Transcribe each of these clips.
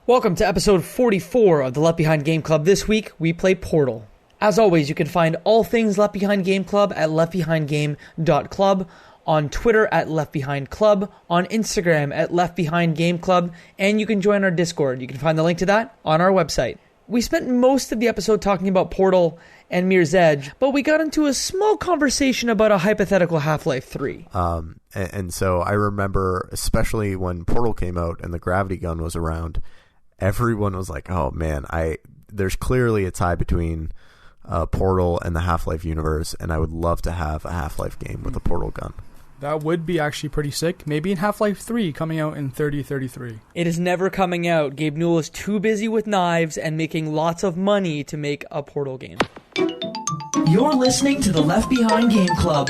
Welcome to episode 44 of the Left Behind Game Club. This week, we play Portal. As always, you can find all things Left Behind Game Club at leftbehindgame.club, on Twitter at leftbehindclub, on Instagram at leftbehindgameclub, and you can join our Discord. You can find the link to that on our website. We spent most of the episode talking about Portal and Mirror's Edge, but we got into a small conversation about a hypothetical Half-Life 3. And so I remember, especially when Portal came out and the gravity gun was around, everyone was like, oh man, there's clearly a tie between Portal and the Half-Life universe, and I would love to have a Half-Life game with a Portal gun. That would be actually pretty sick. Maybe in Half-Life 3 coming out in 3033. It is never coming out. Gabe Newell is too busy with knives and making lots of money to make a Portal game. You're listening to the Left Behind Game Club.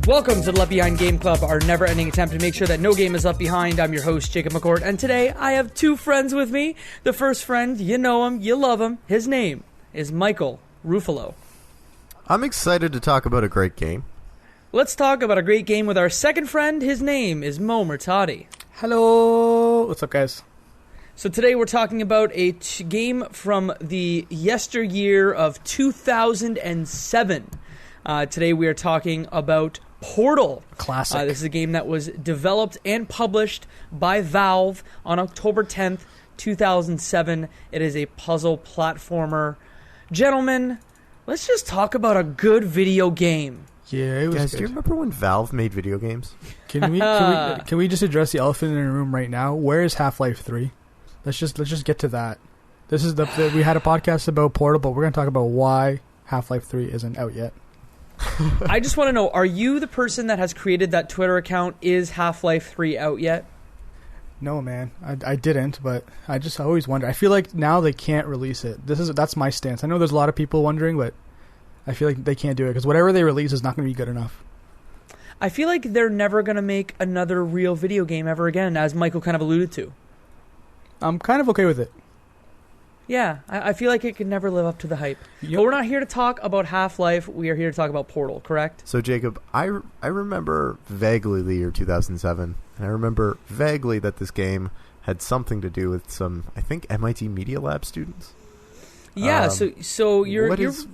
Welcome to the Left Behind Game Club, our never-ending attempt to make sure that no game is left behind. I'm your host, Jacob McCourt, and today I have two friends with me. The first friend, you know him, you love him. His name is Michael Ruffolo. I'm excited to talk about a great game. Let's talk about a great game with our second friend. His name is Murtadi. Hello! What's up, guys? So today we're talking about a game from the yesteryear of 2007. Today we are talking about Portal. Classic. This is a game that was developed and published by Valve on October 10th, 2007. It is a puzzle platformer. Gentlemen, let's just talk about a good video game. Yeah, it was Guys, good. do you remember when Valve made video games? Can we just address the elephant in the room right now? Where is Half-Life 3? Let's just get to that. This is we had a podcast about Portal, but we're going to talk about why Half-Life 3 isn't out yet. I just want to know, are you the person that has created that Twitter account? Is Half-Life 3 out yet? No, man. I didn't, but I always wonder. I feel like now they can't release it. That's my stance. I know there's a lot of people wondering, but I feel like they can't do it because whatever they release is not going to be good enough. I feel like they're never going to make another real video game ever again, as Michael kind of alluded to. I'm kind of okay with it. Yeah, I feel like it could never live up to the hype. Yep. But we're not here to talk about Half-Life. We are here to talk about Portal, correct? So, Jacob, I remember vaguely the year 2007, and I remember vaguely that this game had something to do with some, I think, MIT Media Lab students. Yeah, so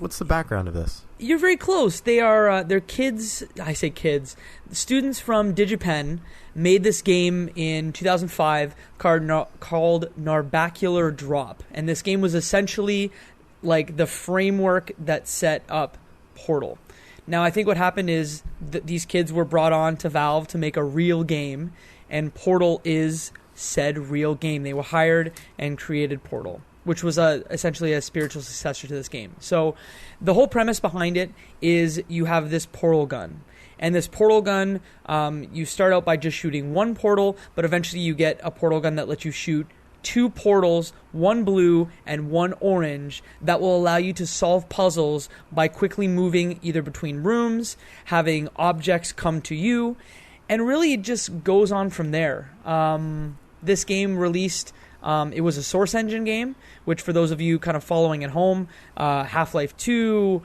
what's the background of this? You're very close. They're kids. I say kids. Students from Digipen made this game in 2005 called Narbacular Drop, and this game was essentially like the framework that set up Portal. Now, I think what happened is these kids were brought on to Valve to make a real game, and Portal is said real game. They were hired and created Portal, which was essentially a spiritual successor to this game. So the whole premise behind it is you have this portal gun. And this portal gun, you start out by just shooting one portal, but eventually you get a portal gun that lets you shoot two portals, one blue and one orange, that will allow you to solve puzzles by quickly moving either between rooms, having objects come to you, and really it just goes on from there. This game released... it was a Source Engine game, which for those of you kind of following at home, Half-Life 2,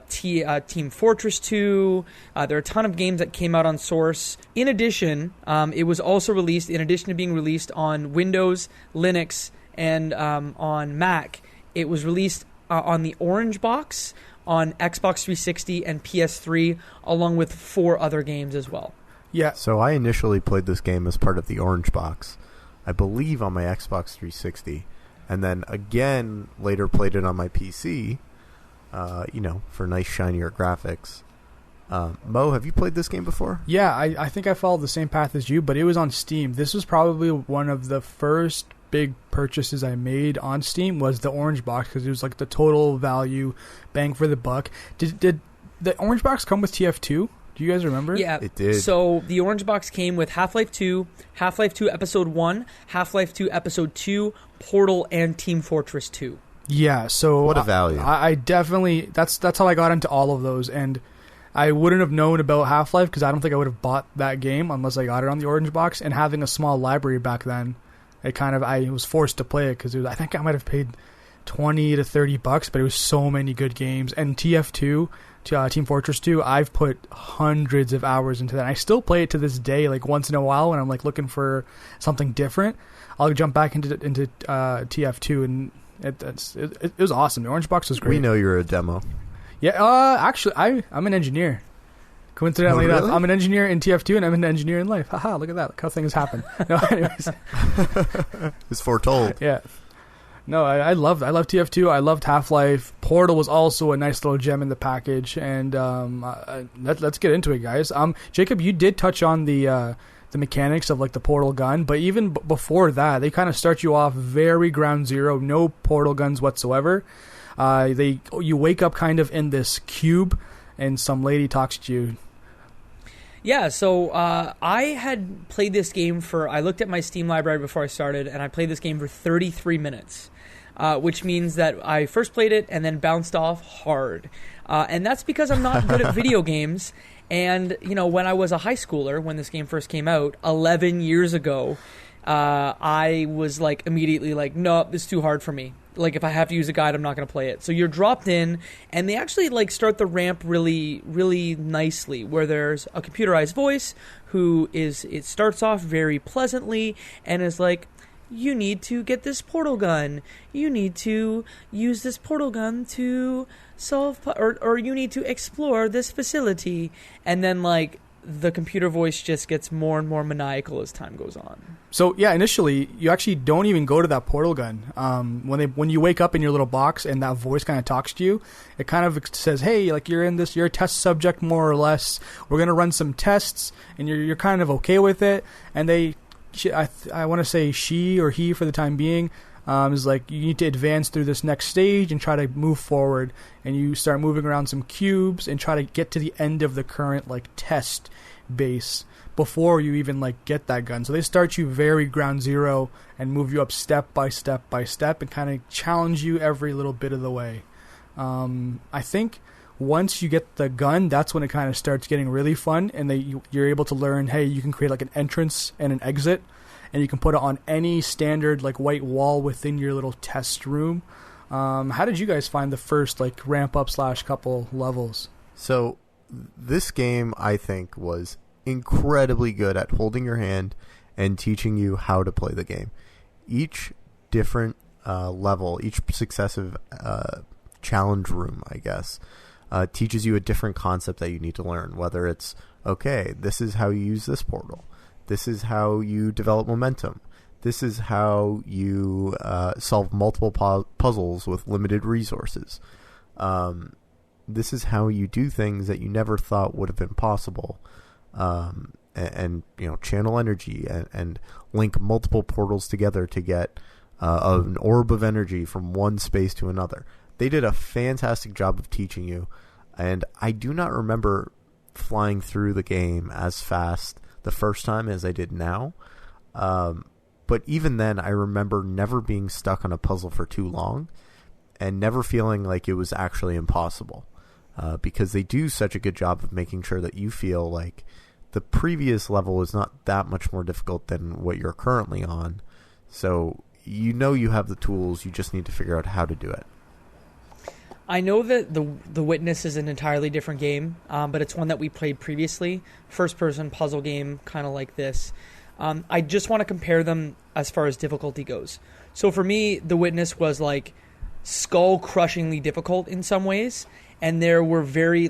Team Fortress 2, there are a ton of games that came out on Source. In addition, it was also released, in addition to being released on Windows, Linux, and on Mac, it was released on the Orange Box, on Xbox 360 and PS3, along with 4 other games as well. Yeah. So I initially played this game as part of the Orange Box, I believe on my Xbox 360, and then again later played it on my PC, for nice shinier graphics. Mo, have you played this game before? Yeah, I think I followed the same path as you, but it was on Steam. This was probably one of the first big purchases I made on Steam was the Orange Box, because it was like the total value, bang for the buck. Did the Orange Box come with TF2? Do you guys remember? Yeah, it did. So the Orange Box came with Half-Life 2, Half-Life 2 Episode 1, Half-Life 2 Episode 2, Portal, and Team Fortress 2. Yeah, so what a value. I definitely that's how I got into all of those, and I wouldn't have known about Half-Life because I don't think I would have bought that game unless I got it on the orange box. And having a small library back then, I was forced to play it because I think I might have paid $20 to $30, but it was so many good games. And TF2, Team Fortress 2, I've put hundreds of hours into that. I still play it to this day, like once in a while when I'm like looking for something different. I'll jump back into TF2, and it was awesome. The orange box was great. We know you're a demo. Yeah, actually, I'm an engineer. Coincidentally enough, really? I'm an engineer in TF2 and I'm an engineer in life. Haha, look at that. Look how things happen. No, anyways. It's foretold. Yeah. No, I loved TF2. I loved Half-Life. Portal was also a nice little gem in the package. And let's get into it, guys. Jacob, you did touch on the mechanics of like the portal gun, but even before that, they kind of start you off very ground zero, no portal guns whatsoever. You wake up kind of in this cube, and some lady talks to you. Yeah, so I had played this game I looked at my Steam library before I started, and I played this game for 33 minutes, which means that I first played it and then bounced off hard. And that's because I'm not good at video games. And, when I was a high schooler, when this game first came out, 11 years ago, I was immediately no, this is too hard for me. If I have to use a guide, I'm not going to play it. So you're dropped in, and they actually start the ramp really, really nicely, where there's a computerized voice it starts off very pleasantly and is like, you need to get this portal gun. You need to use this portal gun to solve, or you need to explore this facility. And then the computer voice just gets more and more maniacal as time goes on. So yeah, initially you actually don't even go to that portal gun. When you wake up in your little box and that voice kind of talks to you, it kind of says, "Hey, you're a test subject more or less. We're gonna run some tests, and you're kind of okay with it." And I want to say she or he for the time being is like, you need to advance through this next stage and try to move forward, and you start moving around some cubes and try to get to the end of the current test base before you even get that gun. So they start you very ground zero and move you up step by step by step and kind of challenge you every little bit of the way. I think once you get the gun, that's when it kind of starts getting really fun, and you're able to learn, hey, you can create an entrance and an exit, and you can put it on any standard white wall within your little test room. How did you guys find the first ramp up / couple levels? So this game, I think, was incredibly good at holding your hand and teaching you how to play the game. Each different level, each successive challenge room, I guess, teaches you a different concept that you need to learn, whether it's, okay, this is how you use this portal. This is how you develop momentum. This is how you solve multiple puzzles with limited resources. This is how you do things that you never thought would have been possible. And channel energy and link multiple portals together to get an orb of energy from one space to another. They did a fantastic job of teaching you, and I do not remember flying through the game as fast the first time as I did now. But even then, I remember never being stuck on a puzzle for too long and never feeling like it was actually impossible, because they do such a good job of making sure that you feel like the previous level is not that much more difficult than what you're currently on. So you have the tools, you just need to figure out how to do it. I know that the Witness is an entirely different game, but it's one that we played previously. First-person puzzle game, kind of like this. I just want to compare them as far as difficulty goes. So for me, the Witness was skull-crushingly difficult in some ways, and there were very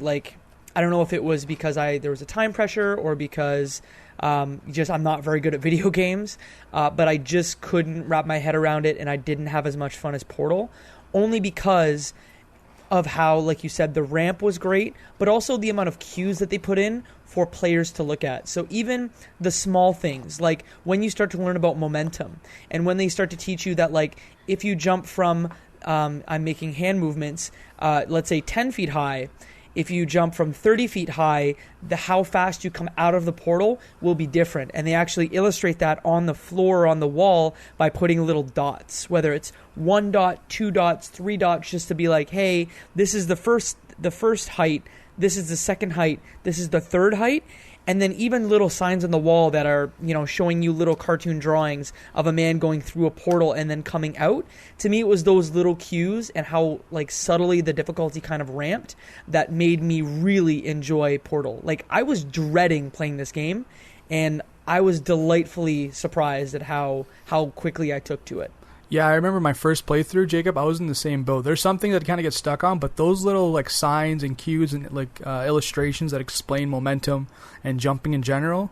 I don't know if it was because there was a time pressure or because I'm not very good at video games, but I just couldn't wrap my head around it, and I didn't have as much fun as Portal, only because of how, like you said, the ramp was great, but also the amount of cues that they put in for players to look at. So even the small things, like when you start to learn about momentum, and when they start to teach you that, if you jump from, I'm making hand movements, let's say 10 feet high, if you jump from 30 feet high, how fast you come out of the portal will be different. And they actually illustrate that on the floor or on the wall by putting little dots, whether it's 1 dot, 2 dots, 3 dots, just to be like, hey, this is the first height this is the second height, this is the third height. And then even little signs on the wall that are, showing you little cartoon drawings of a man going through a portal and then coming out. To me, it was those little cues and how like subtly the difficulty kind of ramped that made me really enjoy Portal. Like, I was dreading playing this game, and I was delightfully surprised at how quickly I took to it. Yeah, I remember my first playthrough, Jacob. I was in the same boat. There's something that kind of gets stuck on, but those little like signs and cues and like illustrations that explain momentum and jumping in general,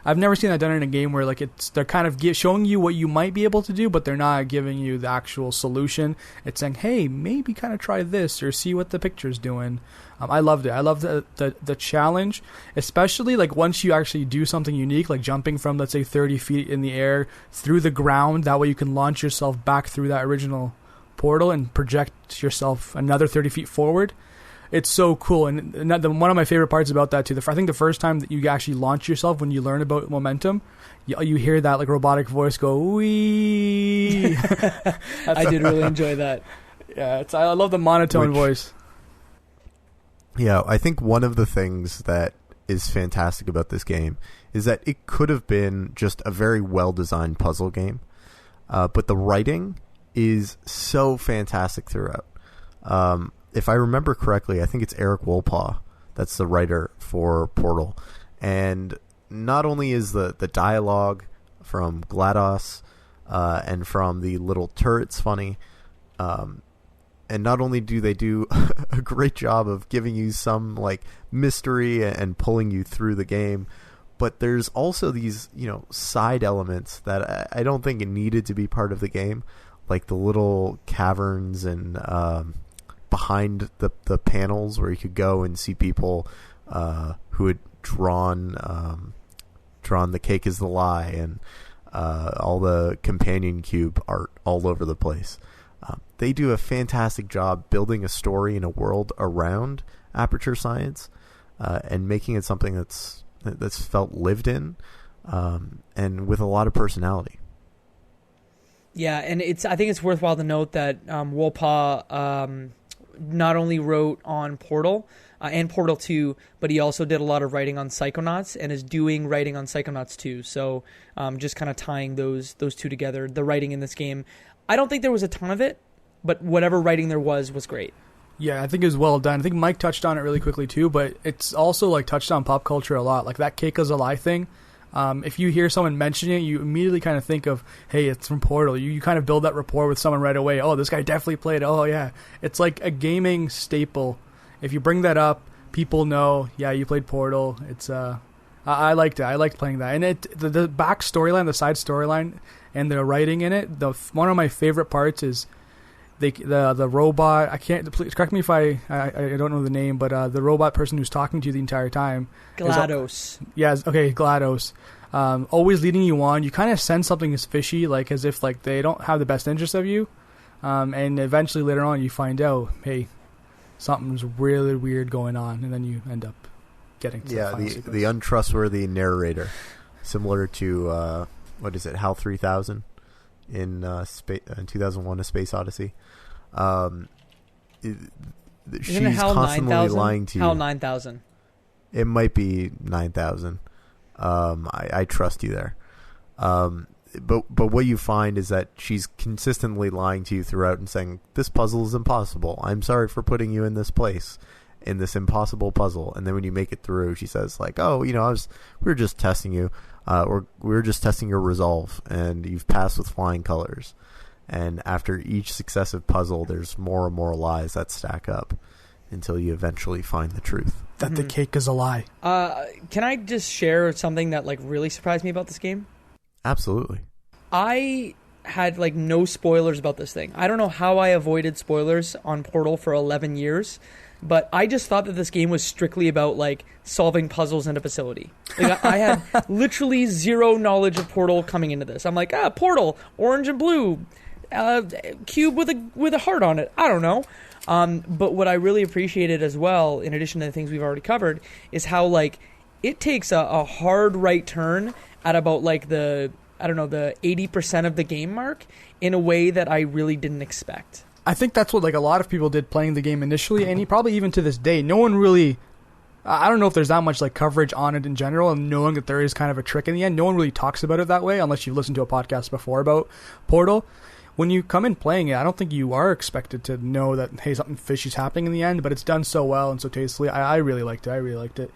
I've never seen that done in a game where like they're kind of showing you what you might be able to do, but they're not giving you the actual solution. It's saying, hey, maybe kind of try this or see what the picture's doing. I loved it. I loved the challenge, especially like once you actually do something unique, like jumping from, let's say, 30 feet in the air through the ground. That way you can launch yourself back through that original portal and project yourself another 30 feet forward. It's so cool. And one of my favorite parts about that, too, I think the first time that you actually launch yourself, when you learn about momentum, you hear that like robotic voice go, wee. I did really enjoy that. Yeah, I love the monotone voice. Yeah, I think one of the things that is fantastic about this game is that it could have been just a very well-designed puzzle game, but the writing is so fantastic throughout. If I remember correctly, I think it's Erik Wolpaw that's the writer for Portal, and not only is the dialogue from GLaDOS and from the little turrets funny, and not only do they do a great job of giving you some like mystery and pulling you through the game, but there's also these, side elements that I don't think it needed to be part of the game, like the little caverns and behind the panels where you could go and see people who had drawn The Cake is the Lie and all the companion cube art all over the place. They do a fantastic job building a story in a world around Aperture Science and making it something that's felt lived in and with a lot of personality. Yeah, and I think it's worthwhile to note that Wolpaw not only wrote on Portal and Portal 2, but he also did a lot of writing on Psychonauts and is doing writing on Psychonauts 2. So just kind of tying those two together. The writing in this game, I don't think there was a ton of it, but whatever writing there was great. Yeah, I think it was well done. I think Mike touched on it really quickly too, but it's also like touched on pop culture a lot. Like that Cake is a Lie thing. If you hear someone mention it, you immediately kind of think of, hey, it's from Portal. You kind of build that rapport with someone right away. Oh, this guy definitely played it. Oh, yeah. It's like a gaming staple. If you bring that up, people know, yeah, you played Portal. It's I liked it. I liked playing that. And the back storyline, the side storyline, and the writing in it, one of my favorite parts is the robot. I can't, please correct me if I don't know the name, but the robot person who's talking to you the entire time, GLaDOS. GLaDOS. Always leading you on. You kind of sense something is fishy, like as if like they don't have the best interest of you, and eventually later on you find out, hey, something's really weird going on, and then you end up getting to the untrustworthy narrator, similar to what is it, HAL 3000 in 2001: A Space Odyssey. She's constantly lying to you. HAL 9000. It might be 9000. I trust you there. But what you find is that she's consistently lying to you throughout and saying, this puzzle is impossible. I'm sorry for putting you in this place, in this impossible puzzle. And then when you make it through, she says like, oh, we were just testing you. Or we were just testing your resolve, and you've passed with flying colors. And after each successive puzzle, there's more and more lies that stack up until you eventually find the truth. That the cake is a lie. Can I just share something that like really surprised me about this game? Absolutely. I had like no spoilers about this thing. I don't know how I avoided spoilers on Portal for 11 years, but I just thought that this game was strictly about like solving puzzles in a facility. Like, I had literally zero knowledge of Portal coming into this. I'm like, Portal, orange and blue, cube with a heart on it. I don't know. But what I really appreciated as well, in addition to the things we've already covered, is how like it takes a hard right turn at about like the 80% of the game mark in a way that I really didn't expect. I think that's what like a lot of people did playing the game initially, and probably even to this day, no one really I don't know if there's that much like coverage on it in general, and knowing that there is kind of a trick in the end. No one really talks about it that way unless you've listened to a podcast before about Portal. When you come in playing it, I don't think you are expected to know that, hey, something fishy's happening in the end, but it's done so well and so tastefully. I really liked it.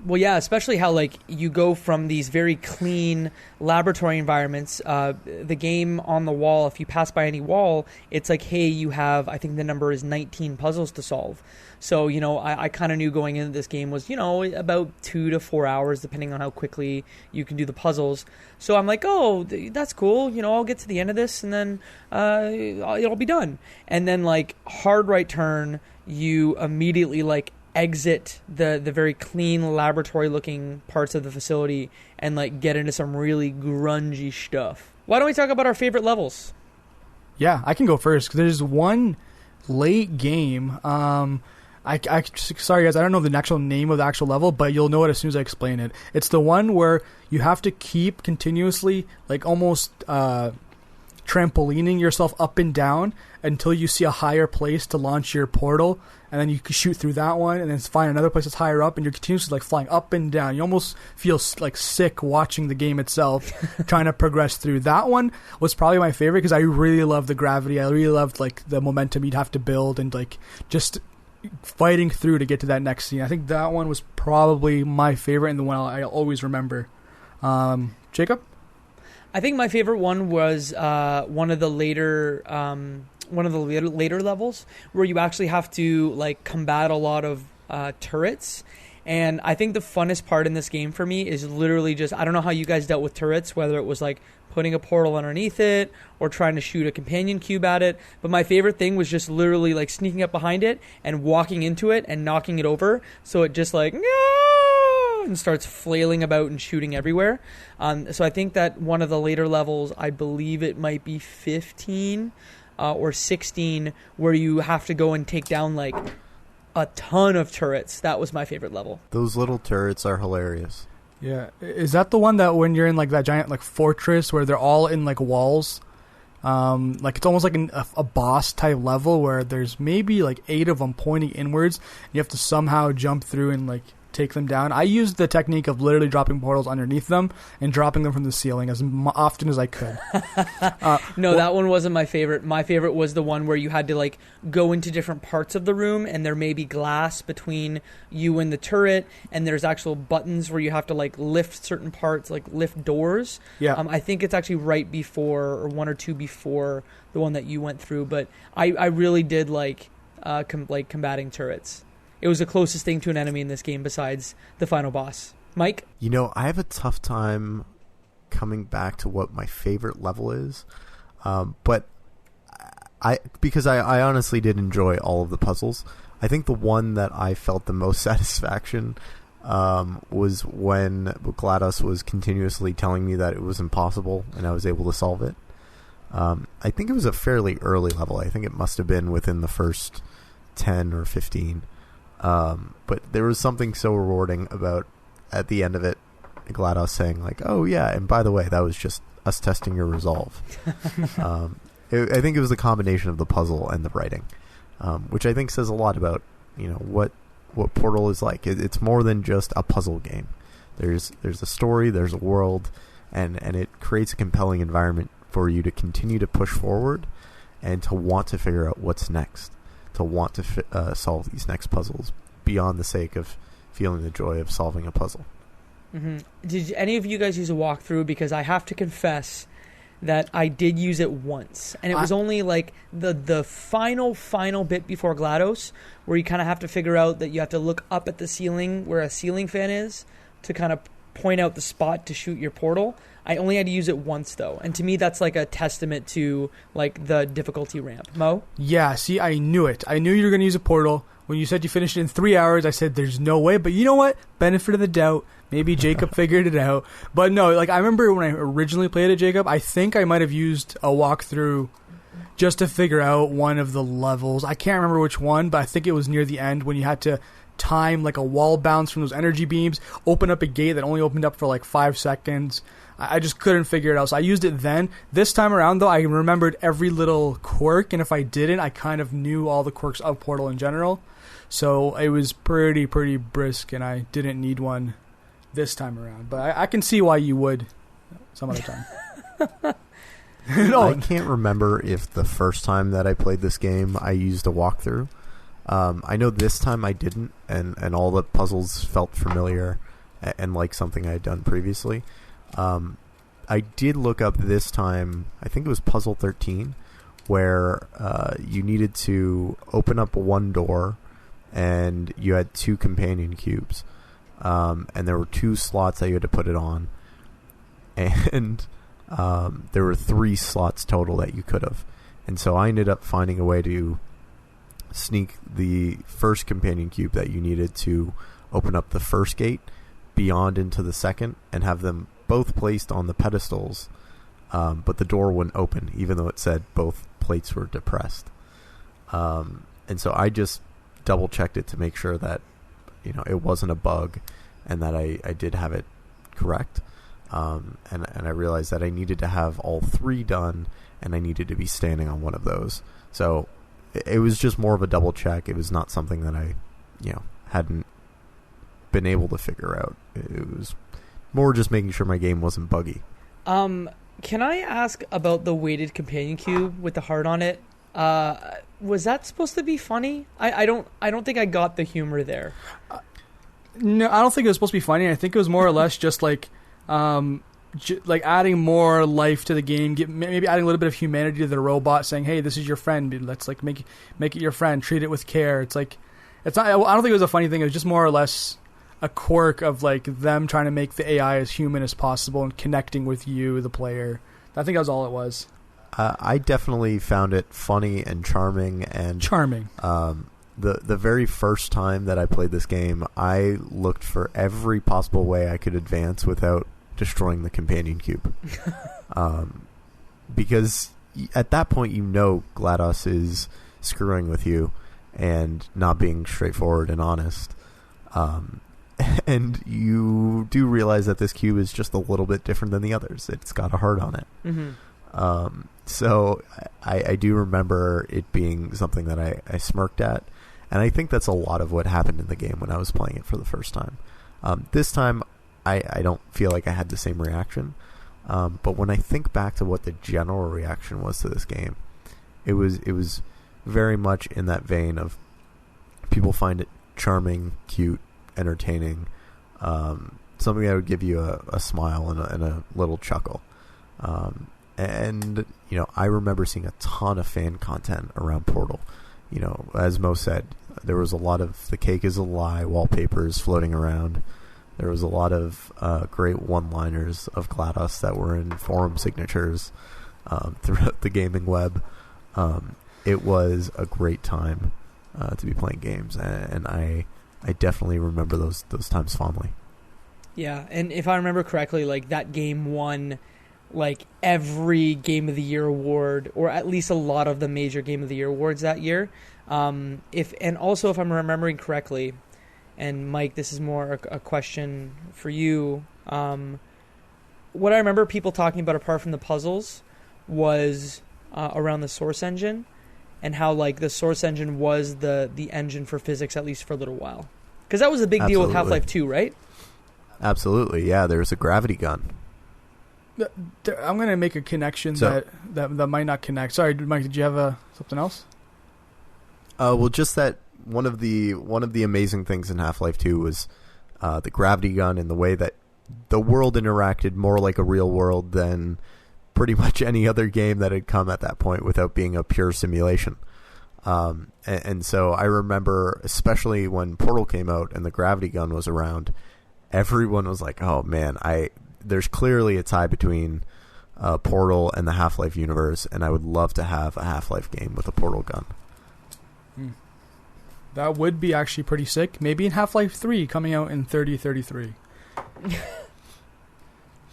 Well, yeah, especially how like you go from these very clean laboratory environments. The game on the wall, if you pass by any wall, it's like, hey, you have, I think the number is 19 puzzles to solve. So, you know, I kind of knew going into this game was, you know, about 2 to 4 hours, depending on how quickly you can do the puzzles. So I'm like, oh, that's cool. You know, I'll get to the end of this and then it'll be done. And then like hard right turn, you immediately like exit the very clean laboratory looking parts of the facility and like get into some really grungy stuff. Why don't we talk about our favorite levels? Yeah, I can go first because there's one late game. Sorry guys, I don't know the actual name of the actual level, but you'll know it as soon as I explain it. It's the one where you have to keep continuously, like almost trampolining yourself up and down until you see a higher place to launch your portal, and then you can shoot through that one, and then find another place that's higher up, and you're continuously like flying up and down. You almost feel like sick watching the game itself, trying to progress through. That one was probably my favorite because I really loved the gravity. I really loved like the momentum you'd have to build and like just fighting through to get to that next scene. I think that one was probably my favorite and the one I'll always remember. Jacob? I think my favorite one was one of the later levels where you actually have to like combat a lot of turrets. And I think the funnest part in this game for me is literally just, I don't know how you guys dealt with turrets, whether it was like putting a portal underneath it or trying to shoot a companion cube at it. But my favorite thing was just literally like sneaking up behind it and walking into it and knocking it over. So it just like, no! And starts flailing about and shooting everywhere. So I think that one of the later levels, I believe it might be 15 or 16, where you have to go and take down like a ton of turrets. That was my favorite level. Those little turrets are hilarious. Yeah. Is that the one that when you're in like that giant like fortress where they're all in like walls? Like it's almost like a boss type level where there's maybe like 8 of them pointing inwards. You have to somehow jump through and like take them down. I used the technique of literally dropping portals underneath them and dropping them from the ceiling as often as I could. No, that one wasn't my favorite. My favorite was the one where you had to like go into different parts of the room and there may be glass between you and the turret, and there's actual buttons where you have to like lift certain parts, like lift doors. Yeah. I think it's actually right before or 1 or 2 before the one that you went through, but I really did like combating turrets. It was the closest thing to an enemy in this game besides the final boss. Mike? You know, I have a tough time coming back to what my favorite level is. But because I honestly did enjoy all of the puzzles. I think the one that I felt the most satisfaction was when GLaDOS was continuously telling me that it was impossible and I was able to solve it. I think it was a fairly early level. I think it must have been within the first 10 or 15. But there was something so rewarding about at the end of it, GLaDOS saying like, "Oh yeah, and by the way, that was just us testing your resolve." I think it was a combination of the puzzle and the writing, which I think says a lot about what Portal is like. It's more than just a puzzle game. There's a story, there's a world, and it creates a compelling environment for you to continue to push forward and to want to figure out what's next. To want to solve these next puzzles beyond the sake of feeling the joy of solving a puzzle. Mm-hmm. Did any of you guys use a walkthrough? Because I have to confess that I did use it once, and it was only like the final bit before GLaDOS, where you kind of have to figure out that you have to look up at the ceiling where a ceiling fan is to kind of point out the spot to shoot your portal. I only had to use it once though, and to me that's like a testament to like the difficulty ramp. Mo? Yeah, see, I knew it. I knew you were going to use a portal. When you said you finished it in 3 hours, I said there's no way, but you know what? Benefit of the doubt. Maybe Jacob figured it out. But no, like I remember when I originally played it, Jacob, I think I might have used a walkthrough just to figure out one of the levels. I can't remember which one, but I think it was near the end when you had to time like a wall bounce from those energy beams, open up a gate that only opened up for like 5 seconds. I just couldn't figure it out, so I used it then. This time around, though, I remembered every little quirk, and if I didn't, I kind of knew all the quirks of Portal in general. So it was pretty brisk, and I didn't need one this time around. But I can see why you would some other time. I can't remember if the first time that I played this game I used a walkthrough. I know this time I didn't, and all the puzzles felt familiar and like something I had done previously. I did look up this time, I think it was Puzzle 13, where you needed to open up one door and you had 2 companion cubes. And there were 2 slots that you had to put it on. And there were 3 slots total that you could have. And so I ended up finding a way to sneak the first companion cube that you needed to open up the first gate beyond into the second and have them both placed on the pedestals, but the door wouldn't open even though it said both plates were depressed. And so I just double checked it to make sure that it wasn't a bug and that I did have it correct. And I realized that I needed to have all 3 done and I needed to be standing on one of those. So it was just more of a double check. It was not something that I hadn't been able to figure out. It was more just making sure my game wasn't buggy. Can I ask about the weighted companion cube with the heart on it? Was that supposed to be funny? I don't think I got the humor there. No, I don't think it was supposed to be funny. I think it was more or less just like adding more life to the game, maybe adding a little bit of humanity to the robot, saying, "Hey, this is your friend, dude. Let's like make it your friend. Treat it with care." It's not. I don't think it was a funny thing. It was just more or less a quirk of like them trying to make the AI as human as possible and connecting with you, the player. I think that was all it was. I definitely found it funny and charming. The very first time that I played this game, I looked for every possible way I could advance without destroying the companion cube. Because at that point, GLaDOS is screwing with you and not being straightforward and honest. And you do realize that this cube is just a little bit different than the others. It's got a heart on it. Mm-hmm. So I do remember it being something that I smirked at. And I think that's a lot of what happened in the game when I was playing it for the first time. This time, I don't feel like I had the same reaction. But when I think back to what the general reaction was to this game, it was very much in that vein of people find it charming, cute, entertaining, something that would give you a smile and a little chuckle. And I remember seeing a ton of fan content around Portal. As Mo said, there was a lot of the cake is a lie wallpapers floating around. There was a lot of great one-liners of GLaDOS that were in forum signatures throughout the gaming web. It was a great time to be playing games, and I definitely remember those times fondly. Yeah, and if I remember correctly, like that game won like every Game of the Year award, or at least a lot of the major Game of the Year awards that year. If I'm remembering correctly, and Mike, this is more a question for you. What I remember people talking about, apart from the puzzles, was around the Source Engine, and how like the Source Engine was the engine for physics, at least for a little while, because that was a big deal with Half-Life 2, right? Absolutely, yeah. There's a gravity gun. I'm going to make a connection that might not connect. Sorry, Mike, did you have something else? Well, just that one of the amazing things in Half-Life 2 was the gravity gun and the way that the world interacted more like a real world than pretty much any other game that had come at that point without being a pure simulation. And so I remember, especially when Portal came out and the gravity gun was around, everyone was like, oh man, there's clearly a tie between Portal and the Half-Life universe, and I would love to have a Half-Life game with a Portal gun. That would be actually pretty sick. Maybe in Half-Life 3 coming out in 3033.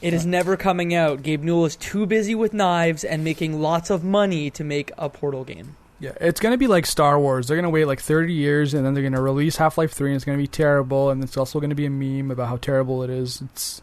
It is never coming out. Gabe Newell is too busy with knives and making lots of money to make a Portal game. Yeah, it's going to be like Star Wars. They're going to wait like 30 years, and then they're going to release Half-Life 3, and it's going to be terrible, and it's also going to be a meme about how terrible it is. It's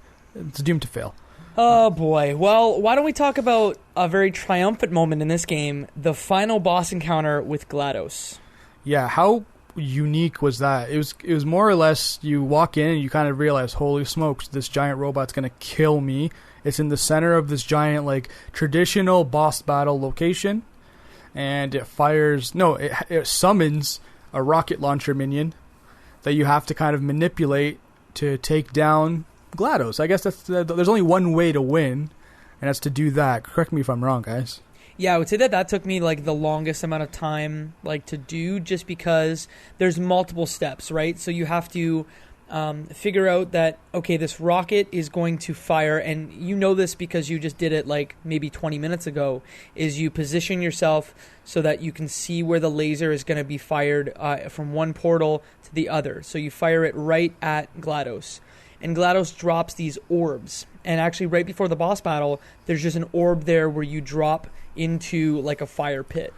doomed to fail. Oh, boy. Well, why don't we talk about a very triumphant moment in this game, the final boss encounter with GLaDOS. Yeah, how unique was that it was more or less you walk in and you kind of realize, holy smokes, this giant robot's gonna kill me. It's in the center of this giant like traditional boss battle location, and it summons a rocket launcher minion that you have to kind of manipulate to take down GLaDOS. I guess there's only one way to win, and that's to do that. Correct me if I'm wrong, guys. Yeah, I would say that took me like the longest amount of time like to do, just because there's multiple steps, right? So you have to figure out that, okay, this rocket is going to fire, and you know this because you just did it like maybe 20 minutes ago, is you position yourself so that you can see where the laser is going to be fired from one portal to the other. So you fire it right at GLaDOS. And GLaDOS drops these orbs. And actually right before the boss battle, there's just an orb there where you drop into like a fire pit.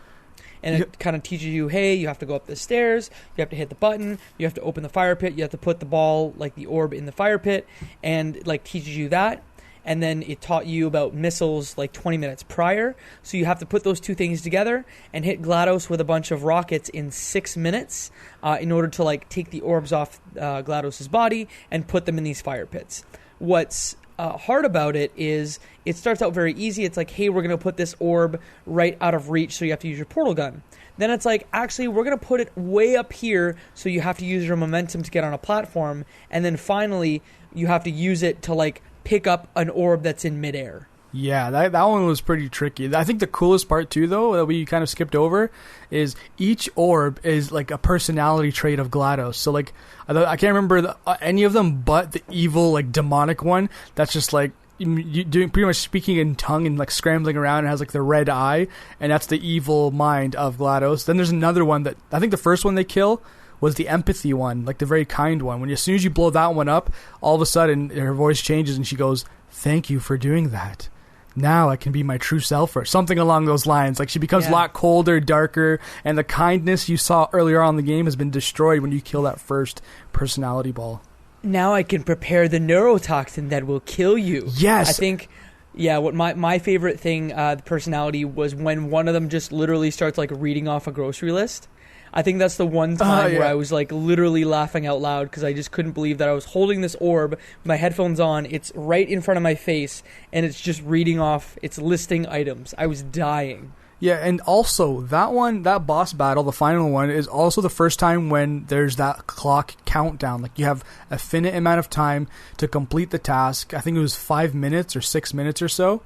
And it kind of teaches you, hey, you have to go up the stairs, you have to hit the button, you have to open the fire pit, you have to put the ball, like the orb, in the fire pit, and like teaches you that. And then it taught you about missiles like 20 minutes prior. So you have to put those two things together and hit GLaDOS with a bunch of rockets in 6 minutes in order to like take the orbs off GLaDOS' body and put them in these fire pits. What's hard about it is it starts out very easy. It's like, hey, we're going to put this orb right out of reach, so you have to use your portal gun. Then it's like, actually, we're going to put it way up here, so you have to use your momentum to get on a platform. And then finally, you have to use it to like pick up an orb that's in midair. Yeah, that one was pretty tricky. I think the coolest part too, though, that we kind of skipped over, is each orb is like a personality trait of GLaDOS. So like, I can't remember any of them but the evil, like demonic one. That's just like you doing pretty much speaking in tongue and like scrambling around and has like the red eye, and that's the evil mind of GLaDOS. Then there's another one that I think the first one they kill was the empathy one, like the very kind one. When as soon as you blow that one up, all of a sudden her voice changes and she goes, "Thank you for doing that. Now I can be my true self," or something along those lines. Like she becomes a lot colder, darker, and the kindness you saw earlier on in the game has been destroyed when you kill that first personality ball. Now I can prepare the neurotoxin that will kill you. Yes. I think, what my favorite thing, the personality, was when one of them just literally starts like reading off a grocery list. I think that's the one time where I was like literally laughing out loud because I just couldn't believe that I was holding this orb with my headphones on. It's right in front of my face and it's just reading off, it's listing items. I was dying. Yeah, and also that boss battle, the final one, is also the first time when there's that clock countdown. Like you have a finite amount of time to complete the task. I think it was 5 minutes or 6 minutes or so.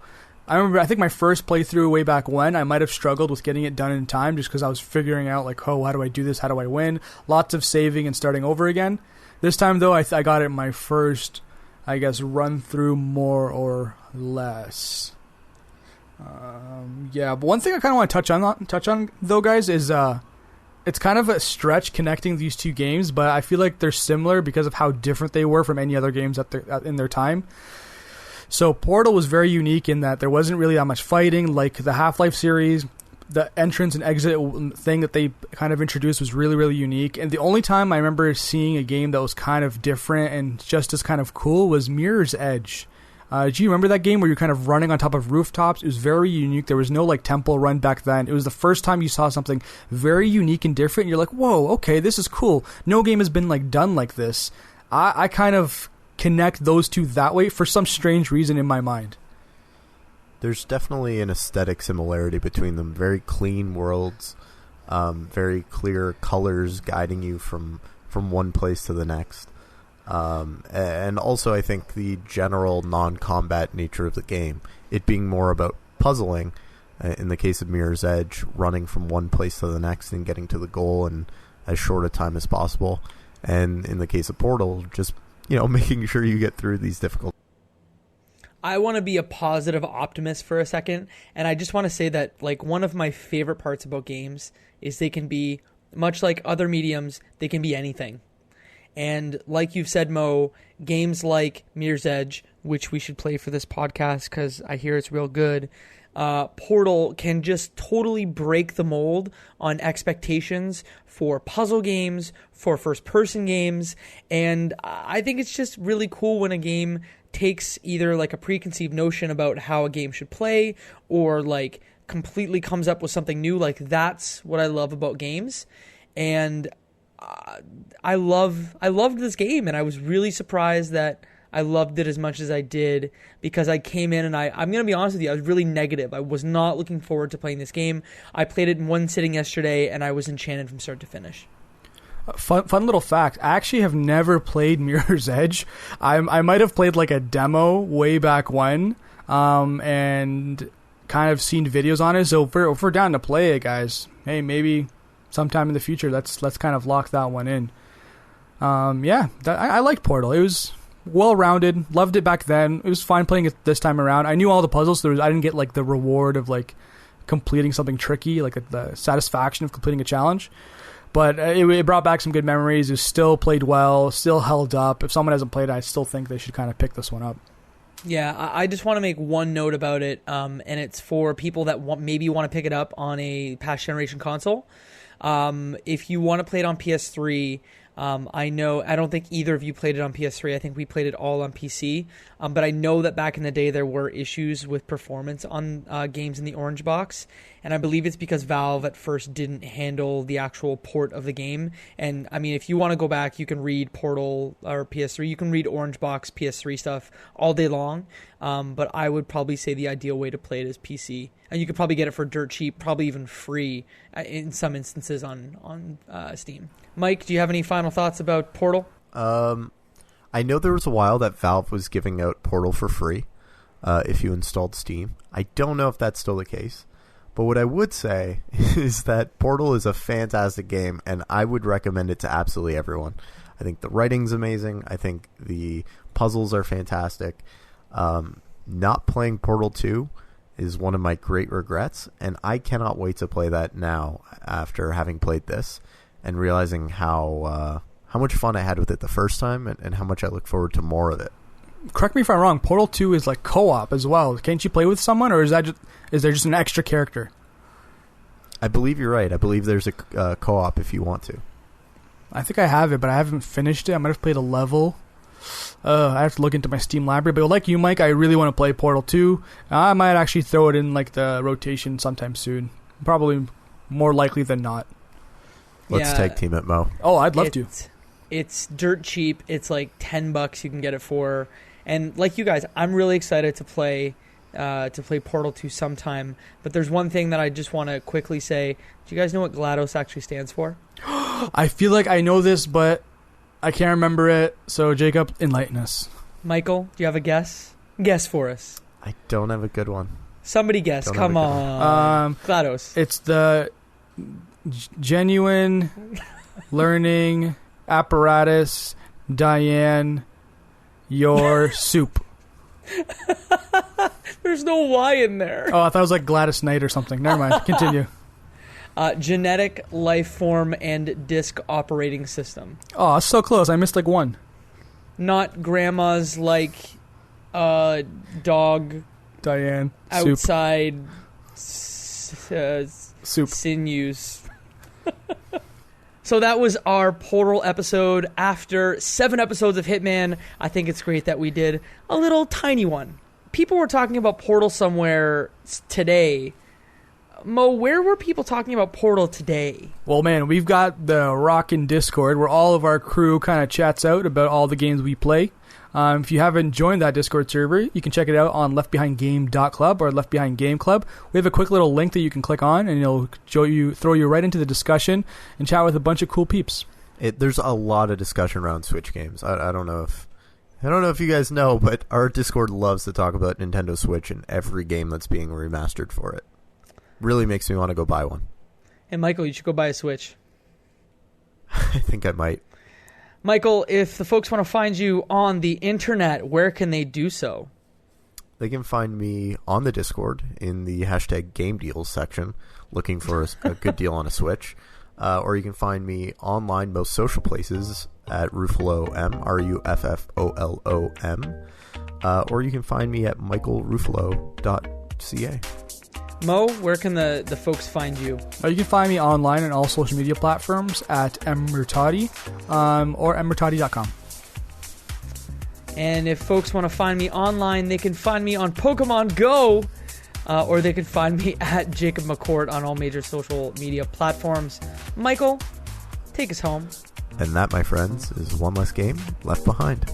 I think my first playthrough way back when, I might have struggled with getting it done in time just because I was figuring out, like, oh, how do I do this? How do I win? Lots of saving and starting over again. This time, though, I got it in my first, I guess, run through more or less. But one thing I kind of want to touch on, though, guys, is it's kind of a stretch connecting these two games, but I feel like they're similar because of how different they were from any other games in their time. So Portal was very unique in that there wasn't really that much fighting like the Half-Life series. The entrance and exit thing that they kind of introduced was really, really unique. And the only time I remember seeing a game that was kind of different and just as kind of cool was Mirror's Edge. Do you remember that game where you're kind of running on top of rooftops? It was very unique. There was no like temple run back then. It was the first time you saw something very unique and different. And you're like, whoa, okay, this is cool. No game has been like done like this. I kind of connect those two that way for some strange reason in my mind. There's definitely an aesthetic similarity between them. Very clean worlds, very clear colors guiding you from one place to the next. And also I think the general non-combat nature of the game, it being more about puzzling, in the case of Mirror's Edge, running from one place to the next and getting to the goal in as short a time as possible. And in the case of Portal, just making sure you get through these difficult. I want to be a positive optimist for a second, and I just want to say that like one of my favorite parts about games is they can be, much like other mediums, they can be anything. And like you've said, Mo, games like Mirror's Edge, which we should play for this podcast because I hear it's real good, Portal can just totally break the mold on expectations for puzzle games, for first-person games, and I think it's just really cool when a game takes either like a preconceived notion about how a game should play or like completely comes up with something new. Like that's what I love about games, and I loved this game, and I was really surprised that I loved it as much as I did, because I came in and I'm going to be honest with you, I was really negative. I was not looking forward to playing this game. I played it in one sitting yesterday, and I was enchanted from start to finish. Fun little fact. I actually have never played Mirror's Edge. I might have played like a demo way back when, and kind of seen videos on it. So if we're down to play it, guys, hey, maybe sometime in the future, let's kind of lock that one in. I liked Portal. It was well-rounded. Loved it back then. It was fine playing it this time around. I knew all the puzzles, so I didn't get like the reward of like completing something tricky, like the satisfaction of completing a challenge. But it brought back some good memories. It still played well, still held up. If someone hasn't played it, I still think they should kind of pick this one up. Yeah, I just want to make one note about it, and it's for people that maybe want to pick it up on a past generation console. If you want to play it on PS3, I don't think either of you played it on PS3. I think we played it all on PC. But I know that back in the day there were issues with performance on games in the orange box. And I believe it's because Valve at first didn't handle the actual port of the game. And I mean, if you want to go back, you can read Portal or PS3. You can read orange box PS3 stuff all day long. But I would probably say the ideal way to play it is PC. And you could probably get it for dirt cheap, probably even free in some instances on Steam. Mike, do you have any final thoughts about Portal? I know there was a while that Valve was giving out Portal for free if you installed Steam. I don't know if that's still the case. But what I would say is that Portal is a fantastic game, and I would recommend it to absolutely everyone. I think the writing's amazing. I think the puzzles are fantastic. Not playing Portal 2 is one of my great regrets, and I cannot wait to play that now after having played this and realizing how much fun I had with it the first time and how much I look forward to more of it. Correct me if I'm wrong, Portal 2 is like co-op as well. Can't you play with someone, or is there just an extra character? I believe you're right. I believe there's a co-op if you want to. I think I have it, but I haven't finished it. I might have played a level. I have to look into my Steam library. But like you, Mike, I really want to play Portal 2. I might actually throw it in like the rotation sometime soon. Probably more likely than not. Let's tag team it, Mo. Oh, I'd love to. It's dirt cheap. It's like $10 you can get it for. And like you guys, I'm really excited to play Portal 2 sometime. But there's one thing that I just want to quickly say. Do you guys know what GLaDOS actually stands for? I feel like I know this, but I can't remember it. So Jacob, enlighten us. Michael, do you have a guess? Guess for us. I don't have a good one. Somebody guess. Come on. GLaDOS. It's the Genuine Learning Apparatus Diane Your Soup. There's no Y in there. Oh, I thought it was like Gladys Knight or something. Never mind. Continue. Genetic Life Form and Disk Operating System. Oh, that's so close. I missed like one. Not grandma's like dog Diane outside soup sinews. So that was our Portal episode. After 7 episodes of Hitman, I think it's great that we did a little tiny one. People were talking about Portal somewhere today. Mo, where were people talking about Portal today? Well, man, we've got the Rockin' Discord where all of our crew kind of chats out about all the games we play. If you haven't joined that Discord server, you can check it out on leftbehindgame.club or Left Behind Game Club. We have a quick little link that you can click on, and it'll throw you right into the discussion and chat with a bunch of cool peeps. There's a lot of discussion around Switch games. I don't know if you guys know, but our Discord loves to talk about Nintendo Switch and every game that's being remastered for it. Really makes me want to go buy one. And Michael, you should go buy a Switch. I think I might. Michael, if the folks want to find you on the internet, where can they do so? They can find me on the Discord in the hashtag Game Deals section, looking for a good deal on a Switch. Or you can find me online most social places at Ruffolo, RUFFOLOM. Or you can find me at michaelruffolo.ca. Mo, where can the folks find you? You can find me online on all social media platforms at Murtadi or murtadi.com. And if folks want to find me online, they can find me on Pokemon Go, or they can find me at Jacob McCourt on all major social media platforms. Michael, take us home. And that, my friends, is one less game left behind.